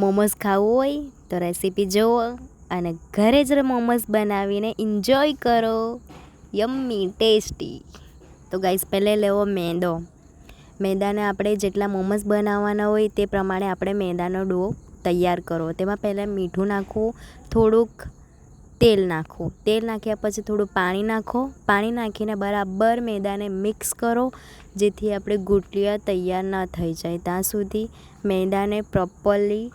મોમોસ ખાવું હોય તો રેસીપી જુઓ અને ઘરે જ મોમોસ બનાવીને એન્જોય કરો. Yummy tasty. તો ગાઈસ પહેલે લેવો મેદાને આપણે જેટલા મોમોસ બનાવવાના હોય તે પ્રમાણે આપણે મેદાનો ડો તૈયાર કરો. તેમાં પહેલાં મીઠું નાખવું, થોડુંક તેલ નાખવું. તેલ નાખ્યા પછી થોડું પાણી નાખો. પાણી નાખીને બરાબર મેદાને મિક્સ કરો, જેથી આપણે ગુટલિયા તૈયાર ન થઈ જાય ત્યાં સુધી મેદાને પ્રોપરલી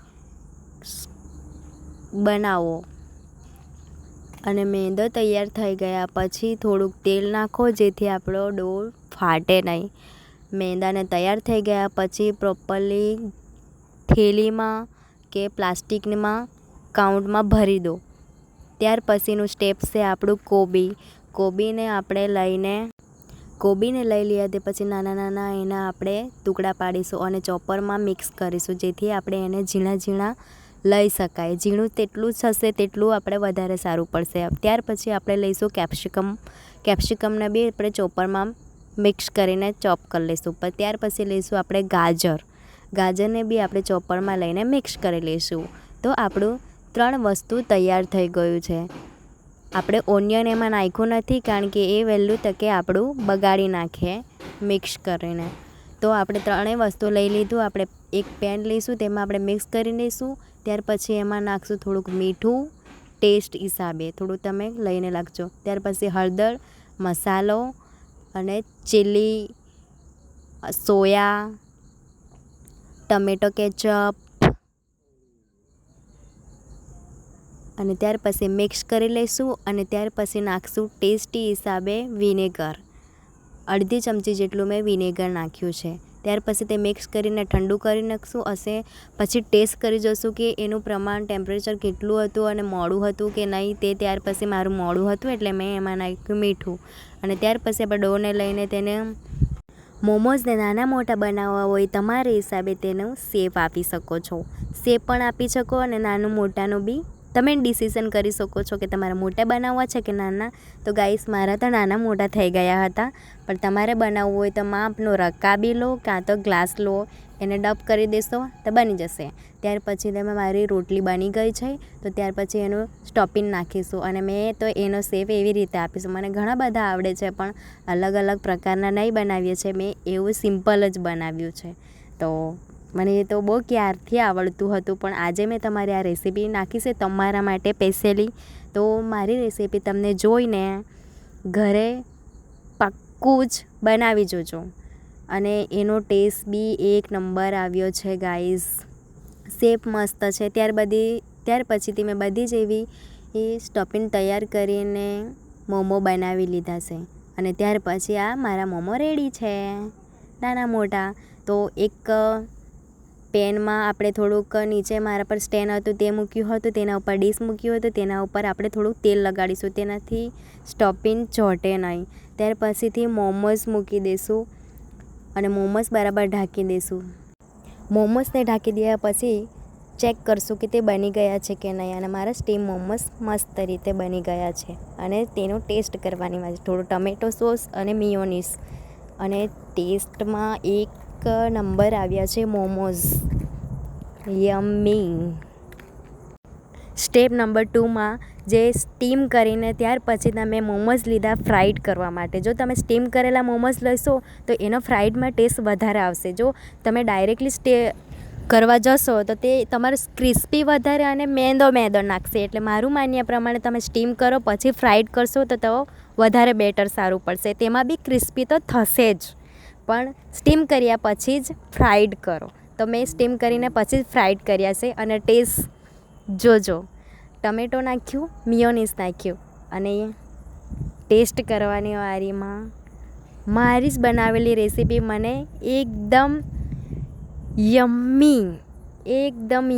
બનાવો. અને મેદો તૈયાર થઈ ગયા પછી થોડુંક તેલ નાખો, જેથી આપણો ડો ફાટે નહીં. મેદાને તૈયાર થઈ ગયા પછી પ્રોપરલી થેલીમાં કે પ્લાસ્ટિકમાં કાઉન્ટમાં ભરી દો. ત્યાર પછીનું સ્ટેપ છે આપણું કોબીને લઈ લઈએ તે પછી નાના નાના એના આપણે ટુકડા પાડીશું અને ચોપરમાં મિક્સ કરીશું, જેથી આપણે એને ઝીણા લઈ શકાય. ઝીણું તેટલું જ હશે તેટલું આપણે વધારે સારું પડશે. ત્યાર પછી આપણે લઈશું કેપ્સિકમને બી આપણે ચોપરમાં મિક્સ કરીને ચોપ કરી લઈશું. ત્યાર પછી લઈશું આપણે ગાજરને બી આપણે ચોપરમાં લઈને મિક્સ કરી લઈશું. તો આપણું 3 વસ્તુ તૈયાર થઈ ગયું છે. આપણે ઓનિયન એમાં નાખ્યું નથી, કારણ કે એ વહેલું તકે આપણું બગાડી નાખે મિક્સ કરીને. તો આપણે 3 વસ્તુ લઈ લીધું. આપણે એક પેન લઈશું, તેમાં આપણે મિક્સ કરી લઈશું. ત્યાર પછી એમાં નાખશું થોડુંક મીઠું, ટેસ્ટ હિસાબે થોડું તમે લઈને નાખજો. ત્યાર પછી હળદર, મસાલો અને ચીલી, સોયા, ટમેટો કેચઅપ અને ત્યાર પછી મિક્સ કરી લઈશું. અને ત્યાર પછી નાખશું ટેસ્ટી હિસાબે વિનેગર. અડધી ચમચી જેટલું મેં વિનેગર નાખ્યું છે. ત્યાર પછી તે મિક્સ કરીને ઠંડુ કરી નાખશું હશે. પછી ટેસ્ટ કરી જોઈશું કે એનું પ્રમાણ ટેમ્પરેચર કેટલું હતું અને મોડું હતું કે નહીં તે. ત્યાર પછી મારું મોડું હતું એટલે મેં એમાં નાખ્યું મીઠું. અને ત્યાર પછી આપણે ડોને લઈને તેને મોમોઝને નાના મોટા બનાવવા હોય તમારા હિસાબે તેનો શેપ આપી શકો છો. શેપ પણ આપી શકો અને નાનું મોટાનું બી તમે ડિસિઝન કરી શકો છો કે તમારે મોટા બનાવવા છે કે નાના. તો ગાઈસ મારા તો નાના મોટા થઈ ગયા હતા, પણ તમારે બનાવવું હોય તો માપનો રકાબી લો કાં તો ગ્લાસ લો, એને ડબ કરી દેશો તો બની જશે. ત્યાર પછી તેમાં મારી રોટલી બની ગઈ છે, તો ત્યાર પછી એનું સ્ટફિંગ નાખીશું. અને મેં તો એનો શેપ એવી રીતે આપીશું. મને ઘણા બધા આવડે છે, પણ અલગ અલગ પ્રકારના નહીં બનાવીએ છે. મેં એવું સિમ્પલ જ બનાવ્યું છે. તો મને એ તો બહુ ક્યારથી આવડતું હતું, પણ આજે મેં તમારી આ રેસીપી નાખી છે તમારા માટે સ્પેશિયલી. તો મારી રેસીપી તમને જોઈને ઘરે પાક્કું જ બનાવી જોજો. અને એનો ટેસ્ટ બી એક નંબર આવ્યો છે ગાઈઝ. શેપ મસ્ત છે. ત્યાર પછીથી મેં બધી જ એવી સ્ટફિંગ તૈયાર કરીને મોમો બનાવી લીધા છે. અને ત્યાર પછી આ મારા મોમો રેડી છે નાના મોટા. તો એક પેનમાં આપણે થોડુંક નીચે મારા પર સ્ટેન્ડ હતું તે મૂક્યું હતું, તેના ઉપર ડીશ મૂક્યું હતું, તેના ઉપર આપણે થોડુંક તેલ લગાડીશું, તેનાથી સ્ટફિંગ ચોંટે નહીં. ત્યાર પછીથી મોમોસ મૂકી દઈશું અને મોમોસ બરાબર ઢાંકી દઈશું. મોમોસને ઢાંકી દીધા પછી ચેક કરશું કે તે બની ગયા છે કે નહીં. અને મારા સ્ટીમ મોમોસ મસ્ત રીતે બની ગયા છે. અને તેનો ટેસ્ટ કરવાની વાત, થોડું ટમેટો સોસ અને મિયોનીઝ, અને ટેસ્ટમાં એક નંબર આવ્યા છે મોમોઝ. યમ્મી. સ્ટેપ નંબર 2માં જે સ્ટીમ કરીને ત્યાર પછી તમે મોમોઝ લીધા ફ્રાઈડ કરવા માટે. જો તમે સ્ટીમ કરેલા મોમોઝ લેશો તો એનો ફ્રાઈડમાં ટેસ્ટ વધારે આવશે. જો તમે ડાયરેક્ટલી કરવા જશો તો તે તમારું ક્રિસ્પી વધારે અને મેંદો નાખશે. એટલે મારું માન્યા પ્રમાણે તમે સ્ટીમ કરો પછી ફ્રાઈડ કરશો તો વધારે બેટર સારું પડશે. તેમાં બી ક્રિસ્પી તો થશે જ, પણ સ્ટીમ કર્યા પછી જ ફ્રાઈડ કરો. તો મેં સ્ટીમ કરીને પછી જ ફ્રાઈડ કર્યા છે. અને ટેસ્ટ જોજો. ટમેટો નાખ્યું, મિયોનીઝ નાખ્યું અને ટેસ્ટ કરવાની વારીમાં મારી જ બનાવેલી રેસીપી મને એકદમ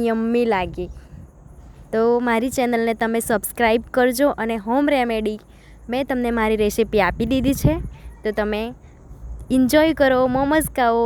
યમ્મી લાગી. તો મારી ચેનલને તમે સબસ્ક્રાઈબ કરજો. અને હોમ રેમેડી મેં તમને મારી રેસીપી આપી દીધી છે, તો તમે એન્જોય કરો, મોમોઝ ખાઓ.